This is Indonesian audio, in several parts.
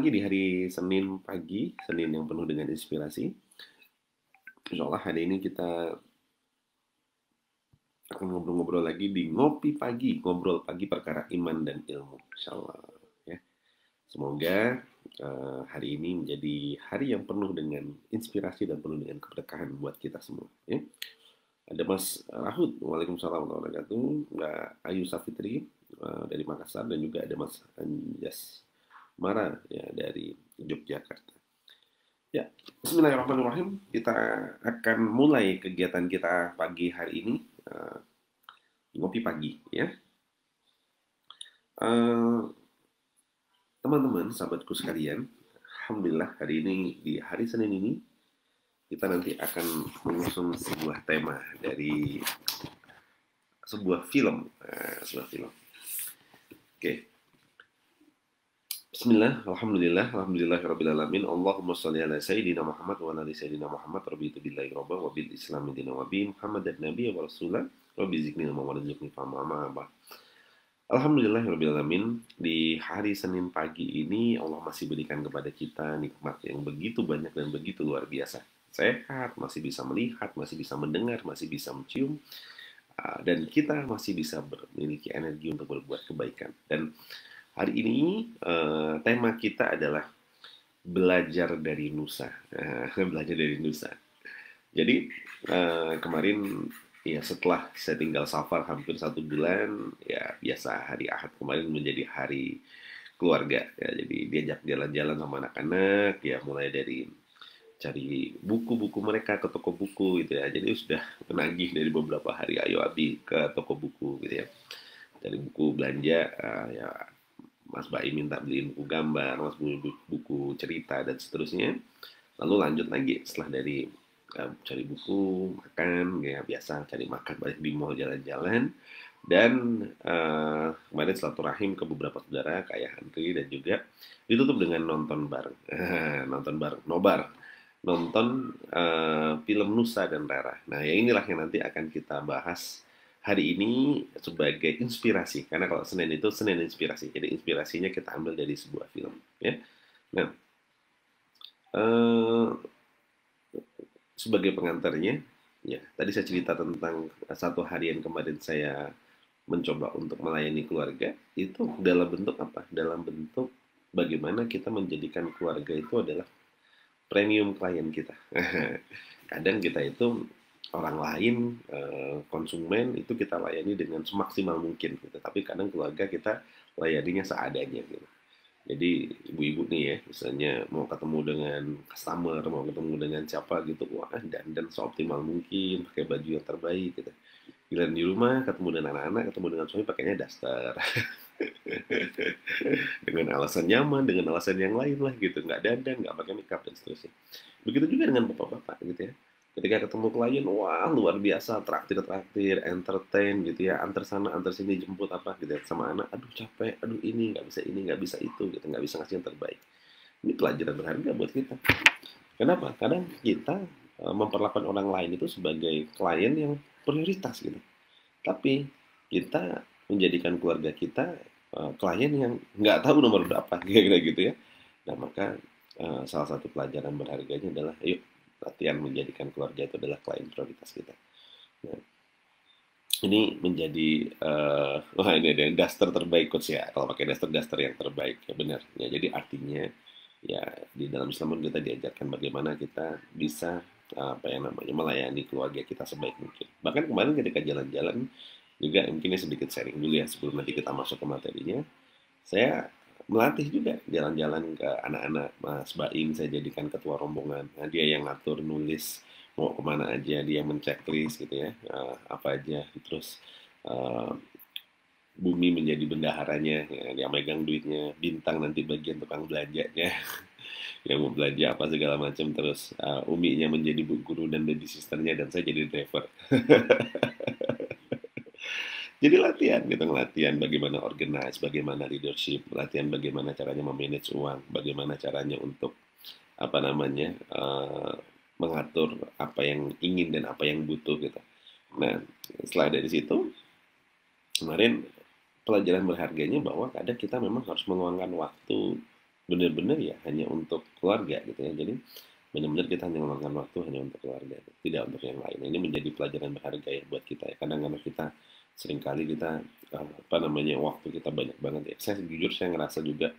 lagi di hari Senin pagi, Senin yang penuh dengan inspirasi. Insya Allah hari ini kita akan ngobrol-ngobrol lagi di Ngopi Pagi, ngobrol pagi perkara iman dan ilmu. Insya Allah. Ya. Semoga hari ini menjadi hari yang penuh dengan inspirasi dan penuh dengan keberkahan buat kita semua. Ya. Ada Mas Rahud, Waalaikumsalam warahmatullahi wabarakatuh, Mbak Ayu Safitri dari Makassar, dan juga ada Mas Anjas Mara ya, dari Yogyakarta. Ya, Bismillahirrahmanirrahim. Kita akan mulai kegiatan kita pagi hari ini, eh, ngopi pagi, ya. Eh, Teman-teman, sahabatku sekalian, Alhamdulillah hari ini di hari Senin ini kita nanti akan mengusung sebuah tema dari sebuah film, sebuah film. Oke. Bismillah, Alhamdulillah, Alhamdulillahirabbil alamin. Allahumma shalli ala sayyidina Muhammad wa ala ali sayyidina Muhammad. Rabbitu billahi rabba wa bil islami dina wa bi Muhammad dan nabiy wa rasulah. Rabbi zidni ilma wa rzuqni fahma ma. Alhamdulillahirabbil alamin. Di hari Senin pagi ini Allah masih berikan kepada kita nikmat yang begitu banyak dan begitu luar biasa. Sehat, masih bisa melihat, masih bisa mendengar, masih bisa mencium, dan kita masih bisa memiliki energi untuk berbuat kebaikan. Dan hari ini tema kita adalah belajar dari Nusa. Belajar dari Nusa. Jadi kemarin ya setelah saya tinggal safar hampir 1 bulan, ya biasa hari Ahad kemarin menjadi hari keluarga. Ya, jadi diajak jalan-jalan sama anak-anak, ya mulai dari cari buku-buku mereka ke toko buku gitu ya. Jadi sudah menagih dari beberapa hari, ayo Abi ke toko buku gitu ya. Cari buku belanja, ya Mas Baim minta beliin buku gambar, Mas beli buku cerita dan seterusnya. Lalu lanjut lagi setelah dari cari buku, makan, ya biasa cari makan balik di mall jalan-jalan. Dan kemarin silaturahim ke beberapa saudara kayak Andri, dan juga ditutup dengan nonton bareng, nonton bareng, nobar, nonton film Nusa dan Rara. Nah, yang inilah yang nanti akan kita bahas hari ini sebagai inspirasi, karena kalau Senin itu Senin inspirasi, jadi inspirasinya kita ambil dari sebuah film, ya. Nah, eh, sebagai pengantarnya, ya tadi saya cerita tentang satu harian kemarin saya mencoba untuk melayani keluarga, itu dalam bentuk apa? Dalam bentuk bagaimana kita menjadikan keluarga itu adalah premium klien kita. Kadang kita itu orang lain, konsumen itu kita layani dengan semaksimal mungkin gitu. Tapi kadang keluarga kita layaninya seadanya gitu. Jadi ibu-ibu nih ya, misalnya mau ketemu dengan customer, mau ketemu dengan siapa gitu, wah dan seoptimal mungkin, pakai baju yang terbaik gitu. Giliran di rumah ketemu dengan anak-anak, ketemu dengan suami pakainya daster. Dengan alasan nyaman, dengan alasan yang lain lah gitu, nggak dandan, nggak pakai makeup dan seterusnya. Begitu juga dengan bapak-bapak gitu ya. Ketika ketemu klien, wah luar biasa, traktir-traktir, entertain gitu ya, antar sana, antar sini, jemput apa gitu ya, sama anak, aduh capek, aduh ini, nggak bisa ini, nggak bisa itu, gitu, nggak bisa ngasih yang terbaik. Ini pelajaran berharga buat kita. Kenapa? Kadang kita memperlakukan orang lain itu sebagai klien yang prioritas gitu. Tapi kita menjadikan keluarga kita klien yang nggak tahu nomor berapa, kira-kira gitu ya. Nah, maka salah satu pelajaran berharganya adalah, yuk latihan menjadikan keluarga itu adalah klien prioritas kita. Nah, ini menjadi wah ini ada daster terbaik coach ya. Kalau pakai daster yang terbaik ya benar. Ya, jadi artinya ya di dalam Islam pun kita diajarkan bagaimana kita bisa apa yang namanya melayani keluarga kita sebaik mungkin. Bahkan kemarin ketika jalan-jalan juga, mungkin ini sedikit sharing dulu ya sebelum nanti kita masuk ke materinya. Saya melatih juga jalan-jalan ke anak-anak Mas Baim, saya jadikan ketua rombongan. Nah, dia yang ngatur nulis mau kemana aja, dia menceklis gitu ya, apa aja. Terus uh, Bumi menjadi bendaharanya, ya, dia megang duitnya, Bintang nanti bagian tukang belanjanya, yang mau belanja apa segala macam. Terus Uminya menjadi bu guru dan baby sisternya, dan saya jadi driver. Jadi latihan gitu, latihan bagaimana organize, bagaimana leadership, latihan bagaimana caranya memanage uang, bagaimana caranya untuk apa namanya mengatur apa yang ingin dan apa yang butuh gitu. Nah, setelah dari situ, kemarin pelajaran berharganya bahwa kadang kita memang harus meluangkan waktu benar-benar ya hanya untuk keluarga gitu ya. Jadi benar-benar kita hanya meluangkan waktu hanya untuk keluarga, tidak untuk yang lain. Ini menjadi pelajaran berharga ya buat kita ya. Kadang-kadang kita seringkali kita apa namanya waktu kita banyak banget ya. Saya jujur saya ngerasa juga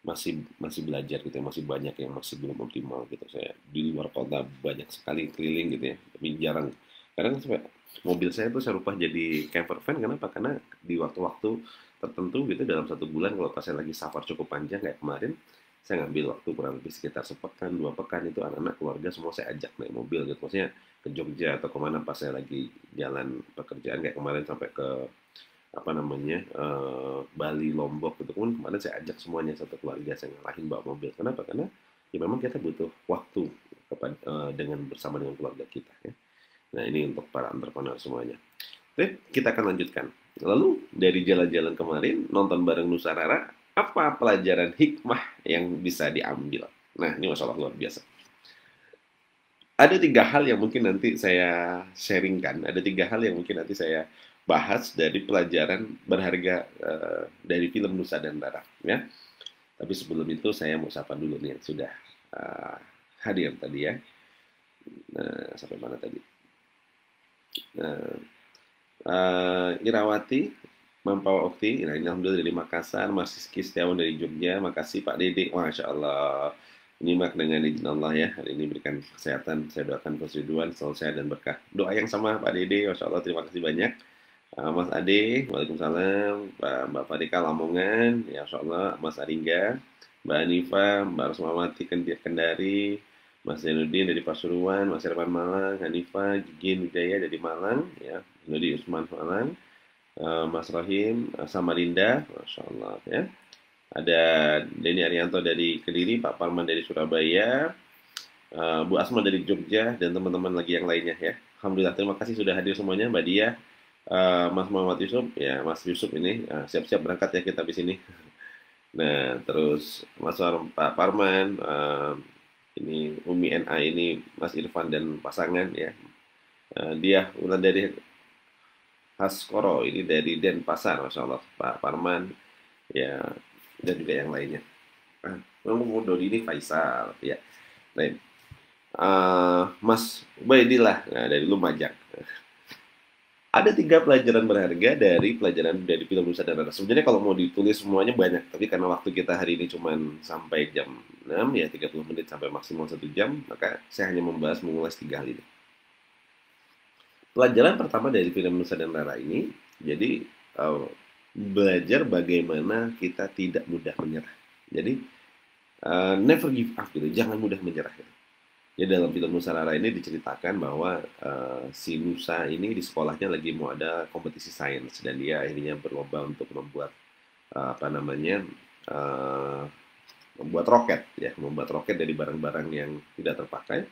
masih masih belajar gitu ya, masih banyak yang masih belum optimal gitu. Saya di luar kota banyak sekali keliling gitu ya, tapi jarang. Kadang sampai mobil saya tuh saya rubah jadi camper van, kenapa? Karena di waktu-waktu tertentu gitu dalam 1 bulan kalau pas saya lagi safar cukup panjang kayak kemarin, saya ngambil waktu kurang lebih sekitar sepekan, 2 pekan itu anak-anak keluarga semua saya ajak naik mobil gitu. Maksudnya ke Jogja atau kemana pas saya lagi jalan pekerjaan kayak kemarin sampai ke apa namanya Bali, Lombok gitu pun kemarin saya ajak semuanya satu keluarga saya ngalahin bawa mobil. Kenapa? Karena ya memang kita butuh waktu dengan bersama dengan keluarga kita ya. Nah ini untuk para entrepreneur semuanya. Oke, kita akan lanjutkan. Lalu dari jalan-jalan kemarin nonton bareng Nusa Rara, apa pelajaran hikmah yang bisa diambil? Nah ini masalah luar biasa. Ada 3 hal yang mungkin nanti saya sharingkan, ada 3 hal yang mungkin nanti saya bahas dari pelajaran berharga dari film Nusa dan Rara, ya. Tapi sebelum itu saya mau sapa dulu nih yang sudah hadir tadi ya. Nah, sampai mana tadi? Nah, Irawati, Mampawa Okti, nah ini alhamdulillah dari Makassar, Mas Rizky Setiawan dari Jogja, makasih Pak Dede, Masya Allah. Menyimak dengan izin Allah ya, hari ini berikan kesehatan, saya doakan Ridwan selalu sehat dan berkah. Doa yang sama Pak Dede, Masya Allah, terima kasih banyak. Mas Ade, Waalaikumsalam, Mbak Fadika Lamongan, ya Masya Allah, Mas Aringga, Mbak Anifa, Mbak Rosmawati Kendari, Mas Zainuddin dari Pasuruan, Mas Irfan Malang, Hanifa, Gigin Wijaya dari Malang, ya, Nudi Usman Malang, Mas Rahim, Samarinda, Masya Allah ya. Ada Denny Arianto dari Kediri, Pak Parman dari Surabaya, Bu Asma dari Jogja, dan teman-teman lagi yang lainnya ya. Alhamdulillah, terima kasih sudah hadir semuanya, Mbak Dia, Mas Muhammad Yusuf, ya Mas Yusuf ini siap-siap berangkat ya kita di sini. Nah, terus Pak Parman, ini Umi NA ini Mas Irfan dan pasangan ya. Dia ulang dari Haskoro ini dari Denpasar, Masya Allah, Pak Parman ya, dan juga yang lainnya. Ngomong Dodi ini Faisal ya. Lain. Mas Ubaidillah dari Lumajang. Ada 3 pelajaran berharga dari pelajaran dari film Nusa dan Rara. Sebenarnya kalau mau ditulis semuanya banyak, tapi karena waktu kita hari ini cuma sampai jam 6 ya 30 menit sampai maksimal 1 jam, maka saya hanya mengulas 3 hal ini. Pelajaran pertama dari film Nusa dan Rara ini, jadi belajar bagaimana kita tidak mudah menyerah. Jadi never give up gitu, jangan mudah menyerah. Gitu. Jadi dalam film Nusa Rara ini diceritakan bahwa si Nusa ini di sekolahnya lagi mau ada kompetisi sains dan dia akhirnya berlomba untuk membuat apa namanya membuat roket ya, membuat roket dari barang-barang yang tidak terpakai,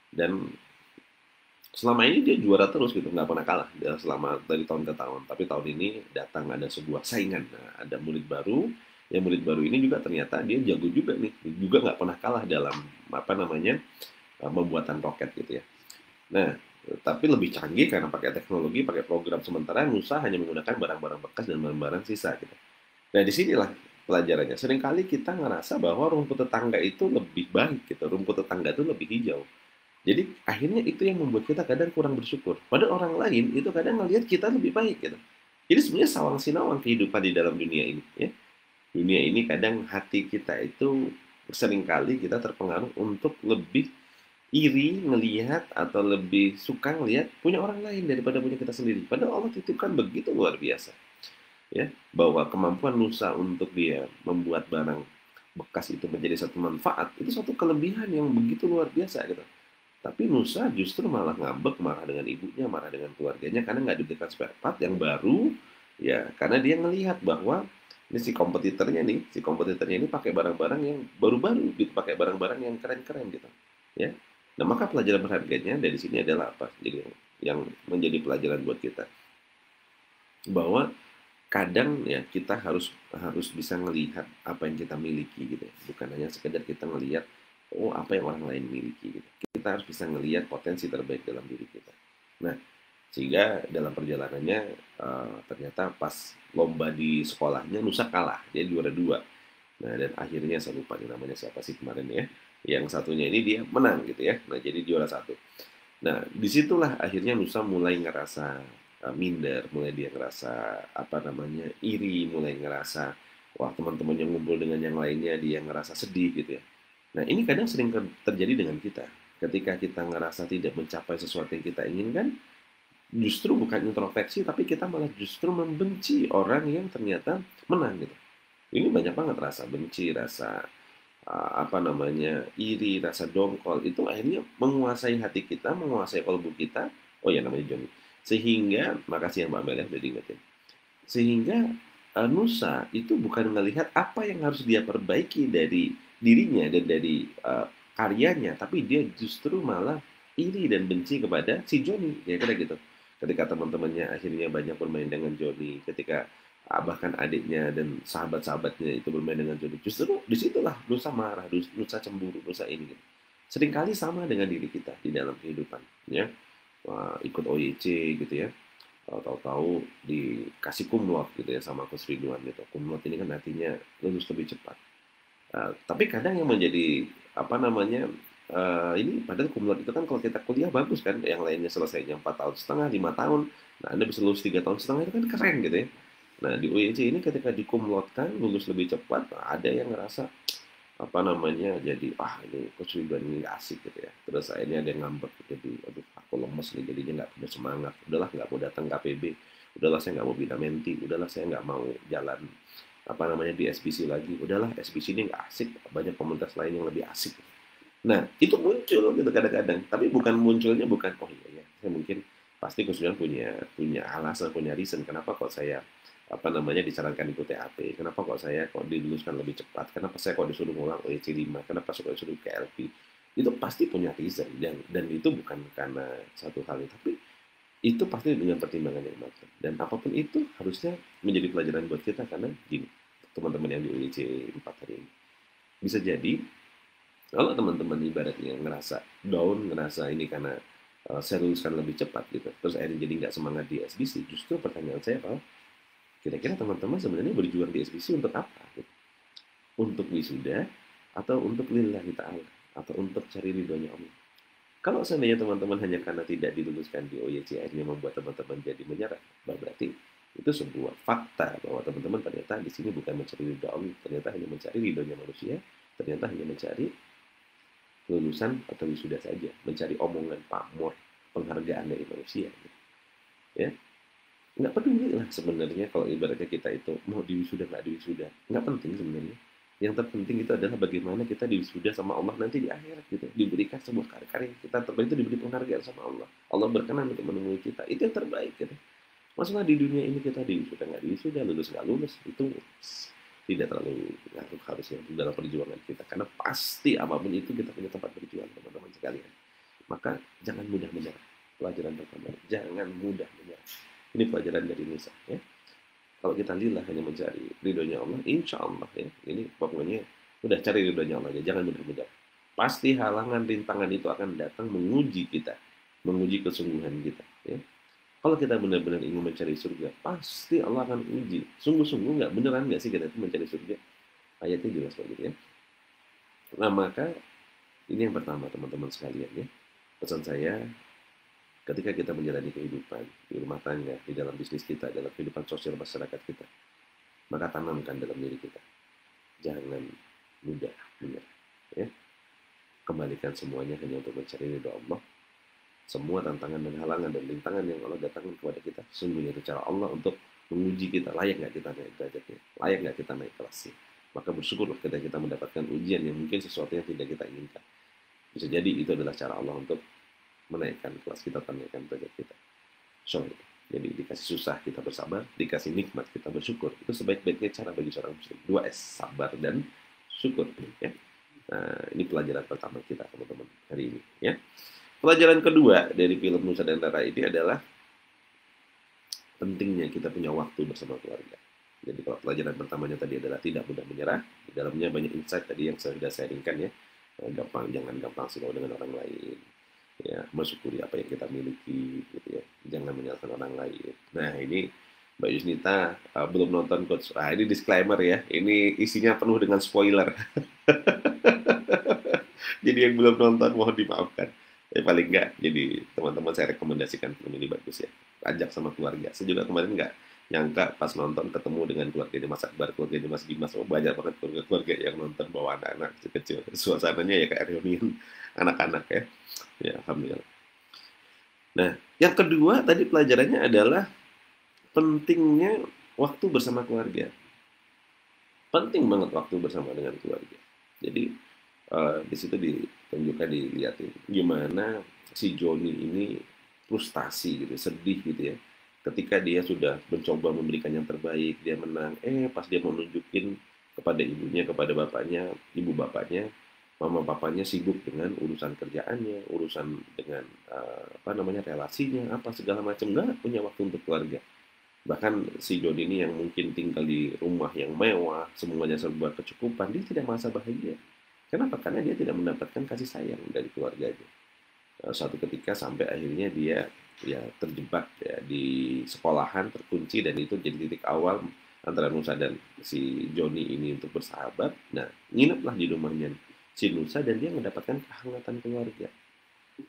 dan selama ini dia juara terus gitu, nggak pernah kalah dia selama dari tahun ke tahun. Tapi tahun ini datang ada sebuah saingan, nah, ada murid baru. Yang murid baru ini juga ternyata dia jago juga nih, juga nggak pernah kalah dalam apa namanya pembuatan roket gitu ya. Nah, tapi lebih canggih karena pakai teknologi, pakai program, sementara Nusa hanya menggunakan barang-barang bekas dan barang-barang sisa gitu. Nah, disinilah pelajarannya. Seringkali kita ngerasa bahwa rumput tetangga itu lebih baik gitu, rumput tetangga itu lebih hijau. Jadi akhirnya itu yang membuat kita kadang kurang bersyukur. Padahal orang lain itu kadang ngelihat kita lebih baik gitu. Jadi sebenarnya sawang sinawang kehidupan di dalam dunia ini ya. Dunia ini kadang hati kita itu seringkali kita terpengaruh untuk lebih iri ngelihat atau lebih suka ngelihat punya orang lain daripada punya kita sendiri. Padahal Allah titipkan begitu luar biasa, ya, bahwa kemampuan Nusa untuk dia membuat barang bekas itu menjadi satu manfaat itu satu kelebihan yang begitu luar biasa gitu. Tapi Nusa justru malah ngambek, marah dengan ibunya, marah dengan keluarganya karena nggak diberikan spare part yang baru, ya, karena dia ngelihat bahwa ini si kompetitornya ini pakai barang-barang yang baru-baru, gitu, pakai barang-barang yang keren-keren gitu, ya. Nah, maka pelajaran berharganya dari sini adalah apa? Jadi yang menjadi pelajaran buat kita bahwa kadang ya kita harus harus bisa melihat apa yang kita miliki gitu ya. Bukan hanya sekedar kita melihat oh apa yang orang lain miliki gitu. Kita harus bisa melihat potensi terbaik dalam diri kita. Nah, sehingga dalam perjalanannya ternyata pas lomba di sekolahnya Nusa kalah, dia juara 2. Nah, dan akhirnya saya lupa nih namanya siapa sih kemarin ya. Yang satunya ini dia menang gitu ya. Nah, jadi juara satu. Nah, disitulah akhirnya Nusa mulai ngerasa minder, mulai dia ngerasa apa namanya iri, mulai ngerasa wah teman-teman yang ngumpul dengan yang lainnya dia ngerasa sedih gitu ya. Nah, ini kadang sering terjadi dengan kita. Ketika kita ngerasa tidak mencapai sesuatu yang kita inginkan, justru bukan introspeksi, tapi kita malah justru membenci orang yang ternyata menang gitu. Ini banyak banget rasa benci, rasa apa namanya iri, rasa dongkol itu akhirnya menguasai hati kita, menguasai kalbu kita. Oh ya namanya Joni. Sehingga makasih ya Mbak Mel ya udah diingetin. Sehingga Nusa itu bukan melihat apa yang harus dia perbaiki dari dirinya dan dari karyanya, tapi dia justru malah iri dan benci kepada si Joni, ya kira gitu. Ketika teman-temannya akhirnya banyak bermain dengan Joni, ketika bahkan adiknya dan sahabat-sahabatnya itu bermain dengan Joni, justru disitulah Nusa marah, Nusa cemburu, Nusa ini gitu. Seringkali sama dengan diri kita di dalam kehidupan, ya. Wah, ikut OYC gitu ya, tahu-tahu dikasih kumlot gitu ya sama Coach Ridwan gitu. Kumlot ini kan artinya lulus lebih cepat. Tapi kadang yang menjadi apa namanya ini padahal kumlot itu kan kalau kita kuliah bagus kan, yang lainnya selesainya 4 tahun setengah, 5 tahun. Nah, Anda bisa lulus 3 tahun setengah itu kan keren gitu ya. Nah, di UIC ini ketika dikumlotkan lulus lebih cepat, ada yang ngerasa apa namanya jadi ini Coach Ridwan ini nggak asik gitu ya. Terus akhirnya ada yang ngambek jadi aduh aku lemes nih jadinya nggak punya semangat. Udahlah nggak mau datang ke APB, udahlah saya nggak mau bina menti, udahlah saya nggak mau jalan apa namanya di SBC lagi, udahlah SBC ini nggak asik, banyak komunitas lain yang lebih asik. Nah, itu muncul gitu kadang-kadang, tapi bukan munculnya bukan oh iya ya, saya mungkin pasti Gus Dur punya punya alasan, punya reason kenapa kok saya apa namanya disarankan ikut TAP, kenapa kok saya kok diluluskan lebih cepat, kenapa saya kok disuruh ngulang OEC 5, kenapa saya kok disuruh ke LP. Itu pasti punya reason dan itu bukan karena satu hal tapi itu pasti dengan pertimbangan yang matang. Dan apapun itu harusnya menjadi pelajaran buat kita karena gini, teman-teman yang di OEC 4 hari ini. Bisa jadi kalau teman-teman ibaratnya ngerasa down, ngerasa ini karena saya luluskan lebih cepat gitu, terus akhirnya jadi nggak semangat di SBC, justru pertanyaan saya apa? Kira-kira teman-teman sebenarnya berjuang di SBC untuk apa? Gitu? Untuk wisuda atau untuk lillahi ta'ala? Atau untuk cari ridhonya Allah? Kalau seandainya teman-teman hanya karena tidak diluluskan di OYC akhirnya membuat teman-teman jadi menyerah, berarti itu sebuah fakta bahwa teman-teman ternyata di sini bukan mencari ridho Allah, ternyata hanya mencari ridhonya manusia, ternyata hanya mencari lulusan atau wisuda saja, mencari omongan pamor, penghargaan dari manusia. Gitu. Ya, nggak peduli lah sebenarnya kalau ibaratnya kita itu mau diwisuda nggak diwisuda, nggak penting sebenarnya. Yang terpenting itu adalah bagaimana kita diwisuda sama Allah nanti di akhirat gitu, diberikan sebuah karya-karya kita terbaik itu diberi penghargaan sama Allah. Allah berkenan untuk menemui kita, itu yang terbaik gitu. Masalah di dunia ini kita diwisuda nggak diwisuda, lulus nggak lulus itu tidak terlalu ngaruh harusnya dalam perjuangan kita karena pasti apapun itu kita punya tempat berjuang teman-teman sekalian. Maka jangan mudah menyerah. Pelajaran pertama, jangan mudah menyerah. Ini pelajaran dari Musa ya. Kalau kita lillah hanya mencari ridhonya Allah, insya Allah ya. Ini pokoknya udah cari ridhonya Allah aja, jangan mudah-mudah. Pasti halangan rintangan itu akan datang menguji kita, menguji kesungguhan kita ya. Kalau kita benar-benar ingin mencari surga, pasti Allah akan uji. Sungguh-sungguh nggak beneran nggak sih kita itu mencari surga? Ayatnya jelas begitu ya. Nah maka ini yang pertama teman-teman sekalian ya. Pesan saya ketika kita menjalani kehidupan di rumah tangga, di dalam bisnis kita, dalam kehidupan sosial masyarakat kita, maka tanamkan dalam diri kita. Jangan mudah menyerah. Ya. Kembalikan semuanya hanya untuk mencari ridho Allah. Semua tantangan dan halangan dan rintangan yang Allah datangkan kepada kita, sesungguhnya itu cara Allah untuk menguji kita, layak nggak kita naik derajatnya, layak nggak kita naik kelasnya. Maka bersyukurlah ketika kita mendapatkan ujian yang mungkin sesuatu yang tidak kita inginkan. Bisa jadi itu adalah cara Allah untuk menaikkan kelas kita, menaikkan derajat kita. So, jadi dikasih susah kita bersabar, dikasih nikmat kita bersyukur. Itu sebaik-baiknya cara bagi seorang muslim. 2S, sabar dan syukur. Ya. Nah, ini pelajaran pertama kita teman-teman hari ini. Ya. Pelajaran kedua dari film Nusa dan Rara ini adalah pentingnya kita punya waktu bersama keluarga. Jadi kalau pelajaran pertamanya tadi adalah tidak mudah menyerah, di dalamnya banyak insight tadi yang saya sudah sharingkan ya. Jangan gampang silau dengan orang lain. Ya, bersyukuri apa yang kita miliki gitu ya. Jangan menyalahkan orang lain. Nah, ini Mbak Yusnita belum nonton Coach. Ah, ini disclaimer ya. Ini isinya penuh dengan spoiler. Jadi yang belum nonton mohon dimaafkan. Tapi paling enggak, jadi teman-teman saya rekomendasikan film ini bagus ya. Ajak sama keluarga. Saya juga kemarin nggak nyangka pas nonton ketemu dengan keluarganya Mas Akbar, keluarganya Mas Dimas. Oh, banyak banget keluarga-keluarga yang nonton bawa anak-anak kecil. Suasananya ya kayak reunian anak-anak ya. Ya, alhamdulillah. Nah, yang kedua tadi pelajarannya adalah pentingnya waktu bersama keluarga. Penting banget waktu bersama dengan keluarga. Jadi di situ ditunjukkan dilihatin gimana si Joni ini frustasi gitu, sedih gitu ya. Ketika dia sudah mencoba memberikan yang terbaik, dia menang. Pas dia mau nunjukin kepada ibunya, kepada bapaknya, ibu bapaknya, mama papanya sibuk dengan urusan kerjaannya, urusan dengan apa namanya relasinya, apa segala macam, nggak punya waktu untuk keluarga. Bahkan si Joni ini yang mungkin tinggal di rumah yang mewah, semuanya serba kecukupan, dia tidak merasa bahagia. Kenapa? Karena dia tidak mendapatkan kasih sayang dari keluarganya. Suatu ketika sampai akhirnya dia ya terjebak ya di sekolahan terkunci dan itu jadi titik awal antara Nusa dan si Joni ini untuk bersahabat. Nah, ngineplah di rumahnya si Nusa dan dia mendapatkan kehangatan keluarga,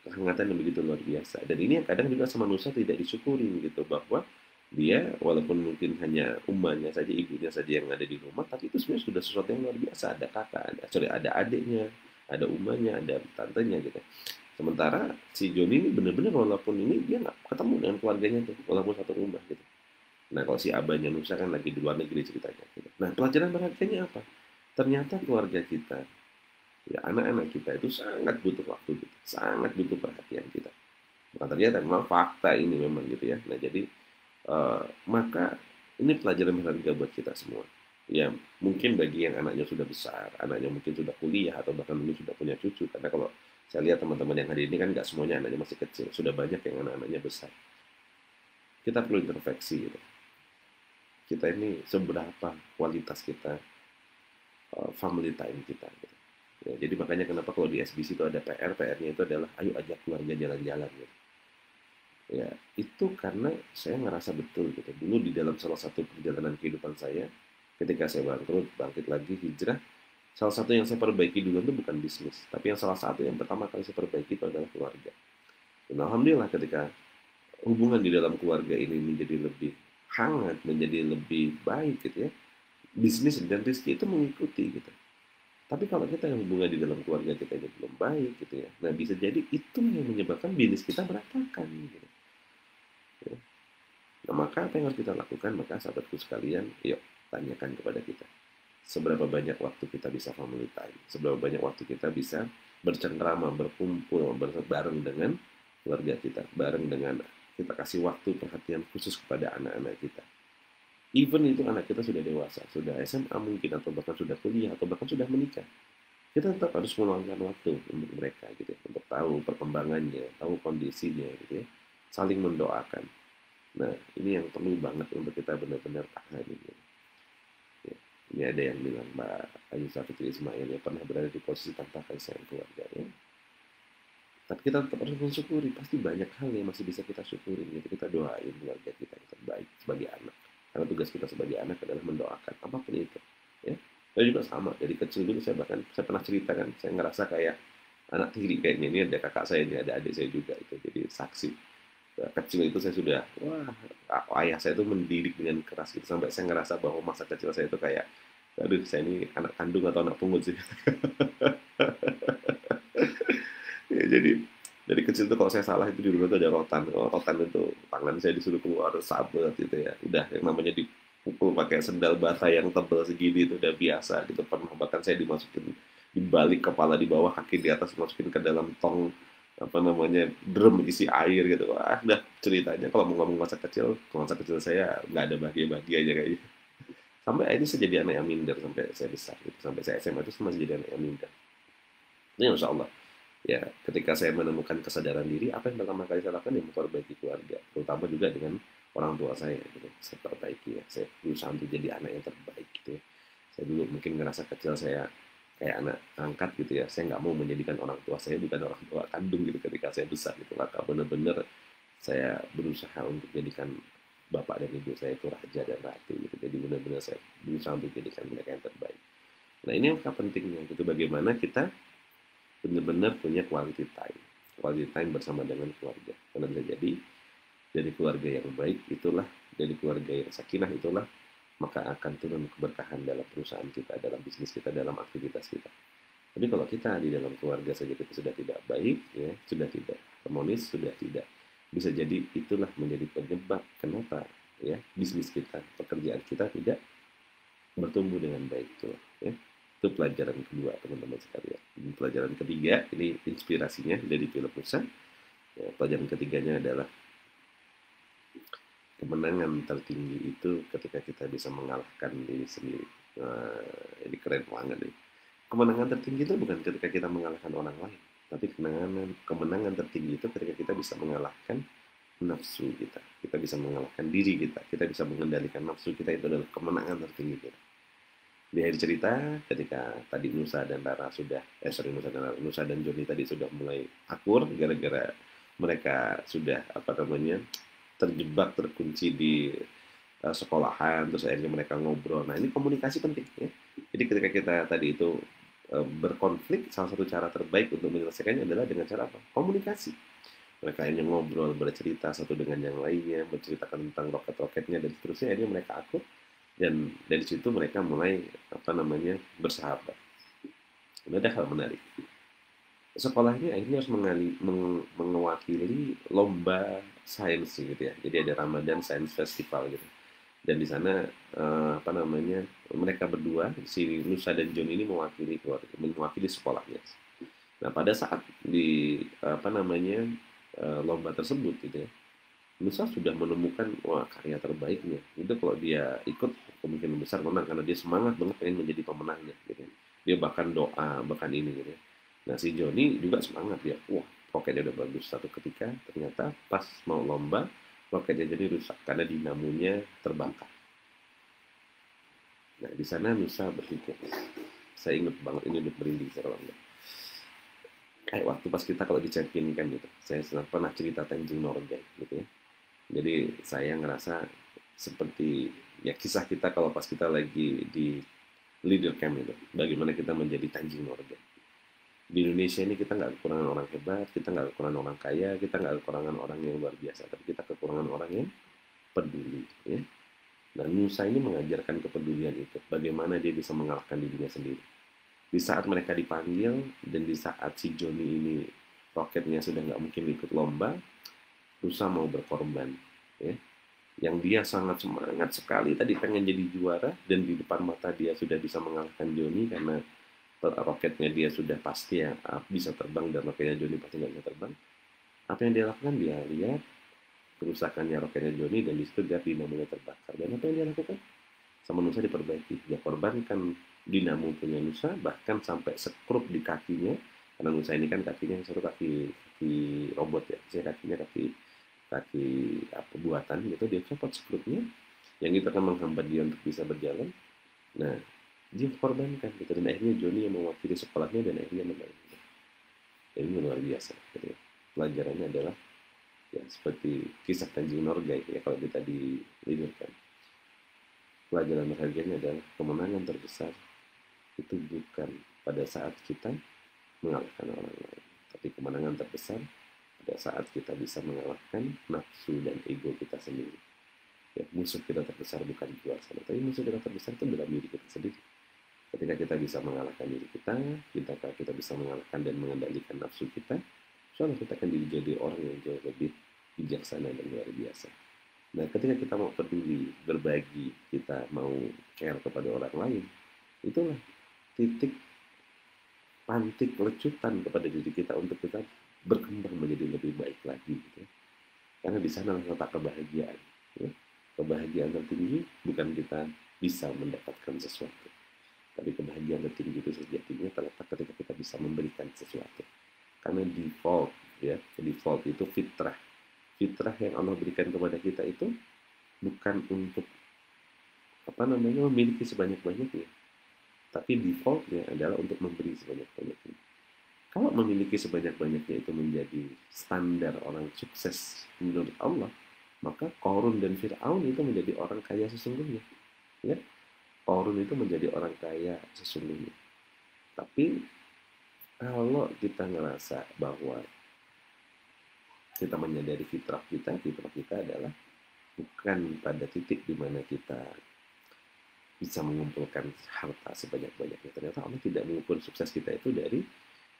kehangatan yang begitu luar biasa. Dan ini yang kadang juga sama Nusa tidak disyukuri gitu bahwa dia walaupun mungkin hanya umahnya saja, ibunya saja yang ada di rumah, tapi itu sebenarnya sudah sesuatu yang luar biasa. Ada kakak, ada adiknya, ada umahnya, ada tantenya gitu. Sementara si Joni ini benar-benar walaupun ini dia nggak ketemu dengan keluarganya tuh, walaupun satu rumah gitu. Nah kalau si abahnya Nusa kan lagi di luar negeri ceritanya. Gitu. Nah pelajaran berharganya apa? Ternyata keluarga kita, ya anak-anak kita itu sangat butuh waktu kita, sangat butuh perhatian kita. Bukan ternyata memang fakta ini memang gitu ya. Nah jadi maka ini pelajaran berharga buat kita semua. Ya, mungkin bagi yang anaknya sudah besar, anaknya mungkin sudah kuliah, atau bahkan mungkin sudah punya cucu. Karena kalau saya lihat teman-teman yang hadir ini kan nggak semuanya anaknya masih kecil, sudah banyak yang anak-anaknya besar. Kita perlu introspeksi gitu. Kita ini seberapa kualitas kita, family time kita. Gitu. Ya, jadi makanya kenapa kalau di SBC itu ada PR-nya itu adalah ayo ajak keluarga jalan-jalan gitu. Ya, itu karena saya ngerasa betul gitu. Dulu di dalam salah satu perjalanan kehidupan saya, ketika saya bangkrut, bangkit lagi, hijrah, salah satu yang saya perbaiki dulu itu bukan bisnis, tapi yang salah satu yang pertama kali saya perbaiki itu adalah keluarga. Dan alhamdulillah ketika hubungan di dalam keluarga ini menjadi lebih hangat, menjadi lebih baik gitu ya, bisnis dan rezeki itu mengikuti gitu. Tapi kalau kita yang hubungan di dalam keluarga kita ini belum baik gitu ya, nah bisa jadi itu yang menyebabkan bisnis kita berantakan gitu. Ya. Nah, maka apa yang harus kita lakukan? Maka sahabatku sekalian, yuk tanyakan kepada kita. Seberapa banyak waktu kita bisa family time? Seberapa banyak waktu kita bisa bercengkrama, berkumpul, bareng dengan keluarga kita, bareng dengan kita kasih waktu perhatian khusus kepada anak-anak kita. Even itu anak kita sudah dewasa, sudah SMA mungkin, atau bahkan sudah kuliah, atau bahkan sudah menikah. Kita tetap harus meluangkan waktu untuk mereka gitu ya, untuk tahu perkembangannya, tahu kondisinya gitu ya, saling mendoakan. Nah, ini yang perlu banget untuk kita benar-benar pahami. Ya. Ini ada yang bilang Mbak Ayu Fitri Ismail ya pernah berada di posisi tanpa kasih sayang keluarga ya. Tapi kita tetap harus mensyukuri, pasti banyak hal yang masih bisa kita syukurin gitu. Kita doain keluarga kita yang terbaik sebagai anak. Karena tugas kita sebagai anak adalah mendoakan apapun itu. Ya. Saya juga sama, dari kecil dulu saya pernah ceritakan, saya ngerasa kayak anak tiri kayaknya, ini ada kakak saya, ini ada adik saya juga itu, jadi saksi. Kecil itu saya sudah, wah, ayah saya itu mendidik dengan keras gitu, sampai saya ngerasa bahwa masa kecil saya itu kayak, aduh saya ini anak kandung atau anak pungut sih. Ya, jadi dari kecil tuh kalau saya salah itu di rumah tuh ada rotan. Oh, rotan itu tangan saya disuruh keluar sabet gitu ya. Udah yang namanya dipukul pakai sendal bata yang tebal segini itu udah biasa gitu. Pernah bahkan saya dimasukin di balik kepala di bawah, kaki di atas, masukin ke dalam tong apa namanya drum isi air gitu. Wah, udah ceritanya kalau mau ngomong masa kecil saya nggak ada bahagia-bahagianya kayaknya. Sampai akhirnya saya jadi anak yang minder sampai saya besar gitu. Sampai saya SMA itu masih jadi anak yang minder. Ini insya Allah ya ketika saya menemukan kesadaran diri, apa yang pertama kali saya lakukan ya memperbaiki keluarga, terutama juga dengan orang tua saya gitu. Saya perbaiki ya, saya berusaha untuk jadi anak yang terbaik gitu ya. Saya dulu mungkin ngerasa kecil saya kayak anak angkat gitu ya, saya nggak mau menjadikan orang tua saya bukan orang tua kandung gitu ketika saya besar gitu. Maka benar-benar saya berusaha untuk jadikan bapak dan ibu saya itu raja dan ratu gitu. Jadi benar-benar saya berusaha untuk jadikan mereka yang terbaik. Nah ini yang pentingnya gitu, bagaimana kita benar-benar punya quality time bersama dengan keluarga. Karena bisa jadi dari keluarga yang baik itulah, dari keluarga yang sakinah itulah, maka akan turun keberkahan dalam perusahaan kita, dalam bisnis kita, dalam aktivitas kita. Tapi kalau kita di dalam keluarga saja kita sudah tidak baik, ya sudah tidak harmonis, sudah tidak, bisa jadi itulah menjadi penyebab kenapa ya bisnis kita, pekerjaan kita tidak bertumbuh dengan baik tuh. Ya. Itu pelajaran kedua teman-teman sekalian. Pelajaran ketiga ini inspirasinya dari film Musa. Ya, pelajaran ketiganya adalah kemenangan tertinggi itu ketika kita bisa mengalahkan diri sendiri. Nah, ini keren banget nih. Kemenangan tertinggi itu bukan ketika kita mengalahkan orang lain, tapi kemenangan tertinggi itu ketika kita bisa mengalahkan nafsu kita. Kita bisa mengalahkan diri kita. Kita bisa mengendalikan nafsu kita, itu adalah kemenangan tertinggi kita. Di akhir cerita, ketika tadi Nusa dan Rara sudah, Nusa dan Joni tadi sudah mulai akur, gara-gara mereka sudah, terjebak, terkunci di sekolahan, terus akhirnya mereka ngobrol. Nah, ini komunikasi penting, ya. Jadi ketika kita tadi itu berkonflik, salah satu cara terbaik untuk menyelesaikannya adalah dengan cara apa? Komunikasi. Mereka hanya ngobrol, bercerita satu dengan yang lainnya, berceritakan tentang roket-roketnya, dan seterusnya, akhirnya mereka akur. Dan dari situ mereka mulai bersahabat. Ini ada hal menarik. Sekolah ini akhirnya harus mewakili lomba sains gitu ya. Jadi ada Ramadan Science Festival gitu. Dan di sana mereka berdua, si Nusa dan John ini mewakili sekolahnya. Nah pada saat di lomba tersebut gitu ya, Nusa sudah menemukan karya terbaiknya. Itu kalau dia ikut kemungkinan besar menang karena dia semangat banget pengen menjadi pemenangnya gitu. Dia bahkan doa, bahkan ini gitu. Nah si Joni juga semangat dia. Roketnya udah bagus. Satu ketika ternyata pas mau lomba roketnya jadi rusak karena dinamonya terbakar. Nah di sana Nusa berpikir, saya ingat banget ini udah merinding sekarang. Kayak waktu pas kita kalau di champion kan gitu. Saya pernah cerita Tenzing Norgay gitu ya. Jadi saya ngerasa seperti ya kisah kita kalau pas kita lagi di leader camp itu, bagaimana kita menjadi Tenzing Norgay. Di Indonesia ini kita nggak kekurangan orang hebat, kita nggak kekurangan orang kaya, kita nggak kekurangan orang yang luar biasa, tapi kita kekurangan orang yang peduli. Ya. Nah Nusa ini mengajarkan kepedulian itu, bagaimana dia bisa mengalahkan dirinya sendiri. Di saat mereka dipanggil dan di saat si Joni ini roketnya sudah nggak mungkin ikut lomba, Nusa mau berkorban, ya. Yang dia sangat semangat sekali tadi pengen jadi juara dan di depan mata dia sudah bisa mengalahkan Joni karena roketnya dia sudah pasti ya bisa terbang dan roketnya Joni pasti nggak bisa terbang. Apa yang dia lakukan? Dia lihat kerusakannya roketnya Joni dan di situ dia dinamonya terbakar. Dan apa yang dia lakukan? Sama Nusa diperbaiki. Dia korbankan dinamo punya Nusa bahkan sampai sekrup di kakinya. Karena Nusa ini kan kakinya satu kaki robot ya, saya kakinya kaki buatan gitu, dia copot sekrupnya yang itu akan menghambat dia untuk bisa berjalan. Nah dia korbankan gitu dan akhirnya Joni yang mewakili sekolahnya dan akhirnya menang. Ini luar biasa gitu ya. Pelajarannya adalah ya seperti kisah Tenzing Norgay ya kalau kita di leader kan. Pelajaran berharganya adalah kemenangan terbesar itu bukan pada saat kita mengalahkan orang lain, tapi kemenangan terbesar pada saat kita bisa mengalahkan nafsu dan ego kita sendiri. Ya, musuh kita terbesar bukan di luar sana, tapi musuh kita terbesar itu dalam diri kita sendiri. Ketika kita bisa mengalahkan diri kita bisa mengalahkan dan mengendalikan nafsu kita, soalnya kita akan jadi orang yang jauh lebih bijaksana dan luar biasa. Nah, ketika kita mau peduli, berbagi, kita mau care kepada orang lain, itulah titik pantik lecutan kepada diri kita untuk kita berkembang menjadi lebih baik lagi gitu. Karena di sana letak kebahagiaan ya. Kebahagiaan tertinggi bukan kita bisa mendapatkan sesuatu, tapi kebahagiaan tertinggi itu sejatinya terletak ketika kita bisa memberikan sesuatu. Karena default itu fitrah yang Allah berikan kepada kita itu bukan untuk memiliki sebanyak-banyaknya, tapi defaultnya adalah untuk memberi sebanyak-banyaknya. Kalau memiliki sebanyak-banyaknya itu menjadi standar orang sukses menurut Allah, Maka Qarun dan Fir'aun itu menjadi orang kaya sesungguhnya. Ya, Qarun itu menjadi orang kaya sesungguhnya. Tapi kalau kita ngerasa bahwa kita menyadari fitrah kita adalah bukan pada titik di mana kita bisa mengumpulkan harta sebanyak-banyaknya. Ternyata Allah tidak mengukur sukses kita itu dari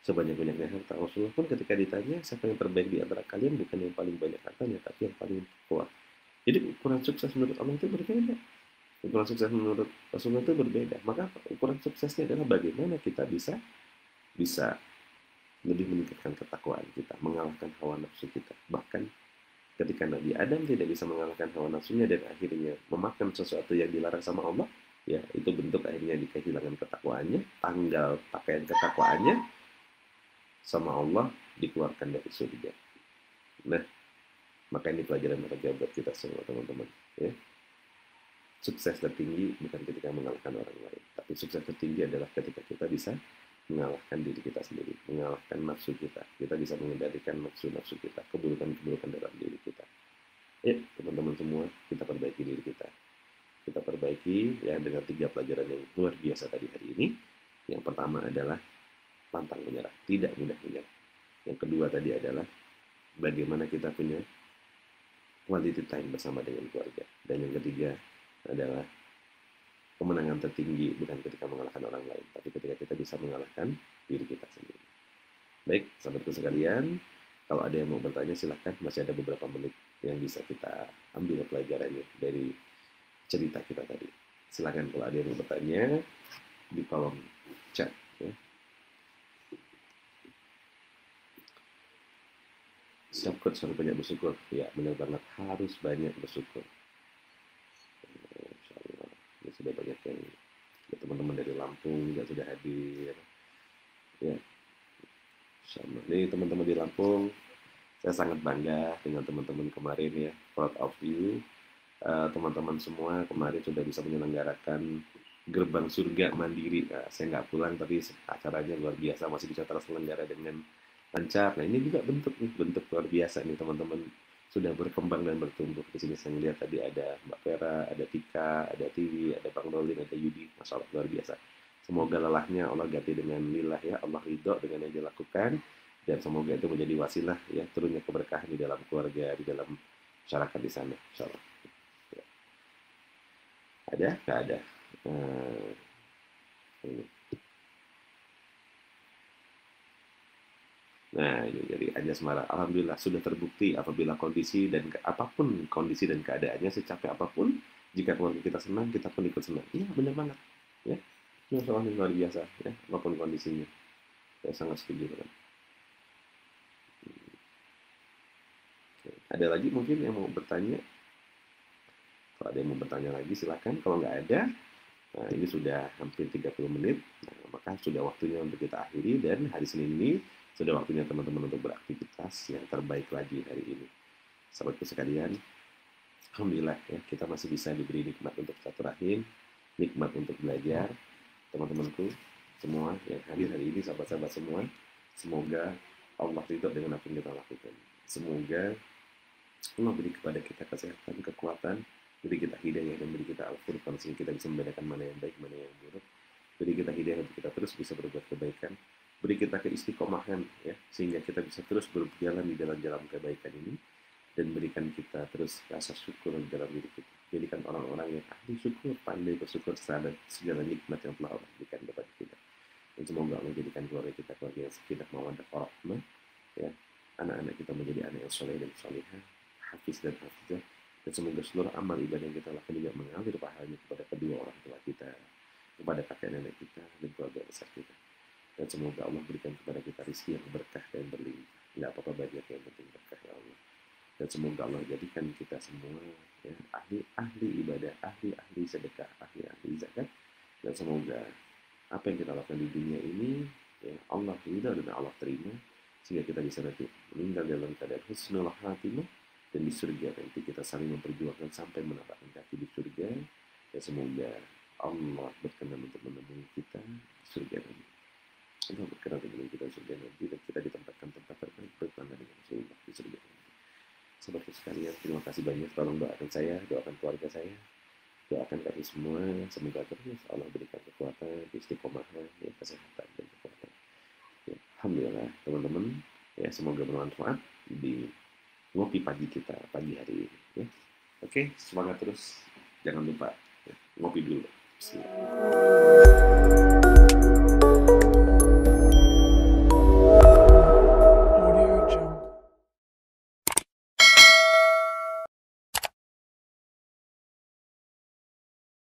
sebanyak-banyaknya harta. Rasulullah pun ketika ditanya siapa yang terbaik di antara kalian, bukan yang paling banyak hartanya, tapi yang paling kuat. Jadi ukuran sukses menurut Allah itu berbeda. Ukuran sukses menurut Rasulullah itu berbeda. Maka ukuran suksesnya adalah bagaimana kita bisa bisa lebih meningkatkan ketakwaan kita, mengalahkan hawa nafsu kita. Bahkan ketika Nabi Adam tidak bisa mengalahkan hawa nafsunya dan akhirnya memakan sesuatu yang dilarang sama Allah, ya itu bentuk akhirnya di kehilangan ketakwaannya, tanggal pakaian ketakwaannya sama Allah dikeluarkan dari surga. Nah, maka ini pelajaran berharga buat kita semua teman-teman. Ya. Sukses tertinggi bukan ketika mengalahkan orang lain, tapi sukses tertinggi adalah ketika kita bisa mengalahkan diri kita sendiri, mengalahkan nafsu kita. Kita bisa mengendalikan nafsu-nafsu kita, keburukan-keburukan dalam diri kita. Ya, teman-teman semua, kita perbaiki diri kita. Kita perbaiki ya dengan 3 pelajaran yang luar biasa tadi hari ini. Yang pertama adalah pantang menyerah, tidak mudah menyerah. Yang kedua tadi adalah bagaimana kita punya quality time bersama dengan keluarga. Dan yang ketiga adalah kemenangan tertinggi bukan ketika mengalahkan orang lain, tapi ketika kita bisa mengalahkan diri kita sendiri. Baik, sahabatku sekalian, kalau ada yang mau bertanya silahkan, masih ada beberapa menit yang bisa kita ambil pelajarannya dari cerita kita tadi. Silahkan kalau ada yang mau bertanya di kolom chat. Ya. Siap coach, harus banyak bersyukur. Ya, benar banget, harus banyak bersyukur. Insyaallah. Ini sudah banyak yang teman-teman dari Lampung juga sudah hadir. Ya, sama nih teman-teman di Lampung. Saya sangat bangga dengan teman-teman kemarin ya, proud of you. Teman-teman semua kemarin sudah bisa menyelenggarakan gerbang surga mandiri. Saya nggak pulang tapi acaranya luar biasa, masih bisa terselenggara dengan lancar. Nah ini juga bentuk luar biasa nih teman-teman sudah berkembang dan bertumbuh. Di sini saya lihat tadi ada Mbak Vera, ada Tika, ada Tiwi, ada Bang Rolin, ada Yudi. Masya Allah luar biasa. Semoga lelahnya Allah ganti dengan lillah ya, Allah ridho dengan yang dilakukan, dan semoga itu menjadi wasilah ya turunnya keberkahan di dalam keluarga, di dalam masyarakat di sana. Insya Allah. Ya. Ada? Nggak ada. Ini. Nah, ini jadi Anjas marah. Alhamdulillah sudah terbukti apabila kondisi dan apapun kondisi dan keadaannya secapek apapun, jika keluarga kita senang, kita pun ikut senang. Iya, benar banget. Ya, ini masalah yang luar biasa. Ya, apapun kondisinya. Saya sangat setuju dengan. Ada lagi mungkin yang mau bertanya? Kalau ada yang mau bertanya lagi, silakan. Kalau nggak ada, nah ini sudah hampir 30 menit. Nah, maka sudah waktunya untuk kita akhiri. Dan hari Senin ini sudah waktunya teman-teman untuk beraktivitas yang terbaik lagi hari ini. Sahabatku sekalian, alhamdulillah ya kita masih bisa diberi nikmat untuk silaturahim, nikmat untuk belajar. Teman-temanku semua yang hadir hari ini, sahabat-sahabat semua, semoga Allah ridho dengan apa yang kita lakukan. Semoga Allah beri kepada kita kesehatan, kekuatan, beri kita hidayah dan beri kita al-furqan sehingga kita bisa membedakan mana yang baik, mana yang buruk. Beri kita hidayah untuk kita terus bisa berbuat kebaikan. Beri kita keistiqomahan ya sehingga kita bisa terus berjalan di jalan-jalan kebaikan ini, dan berikan kita terus rasa syukur dalam diri kita. Jadikan orang-orang yang ahli syukur, pandai bersyukur terhadap segala nikmat yang telah Allah berikan kepada kita. Dan semoga Allah jadikan keluarga kita keluarga yang sakinah mawaddah warahmah ya. Anak-anak kita menjadi anak yang soleh dan solehah, hafiz dan hafizah, dan semoga seluruh amal ibadah yang kita lakukan juga mengalir pahalanya kepada kedua orang tua kita, kepada kakek nenek kita, dan keluarga besar kita. Dan semoga Allah berikan kepada kita rezeki yang berkah dan berlimpah. Nggak apa-apa banyak, yang penting berkah ya Allah. Dan semoga Allah jadikan kita semua ya, ahli ibadah, ahli sedekah, ahli zakat. Dan semoga apa yang kita lakukan di dunia ini ya, Allah ridha dan Allah terima, sehingga kita bisa nanti meninggal dalam keadaan husnul khatimah, dan di surga nanti kita saling memperjuangkan sampai menapakkan kaki di surga. Dan semoga Allah berkenan untuk menemui kita di surga nanti. Allah berkenan untuk menemui kita di surga nanti, dan kita ditempatkan tempat terbaik bertanda dengan Rasulullah di surga nanti. Sobat sekalian, terima kasih banyak. Tolong doakan saya, doakan keluarga saya, doakan kami semua. Semoga terus Allah berikan kekuatan, istiqomahan, ya, kesehatan dan kekuatan. Ya, alhamdulillah, teman-teman. Ya, semoga bermanfaat di ngopi pagi kita pagi hari ini. Ya. Oke, semangat terus. Jangan lupa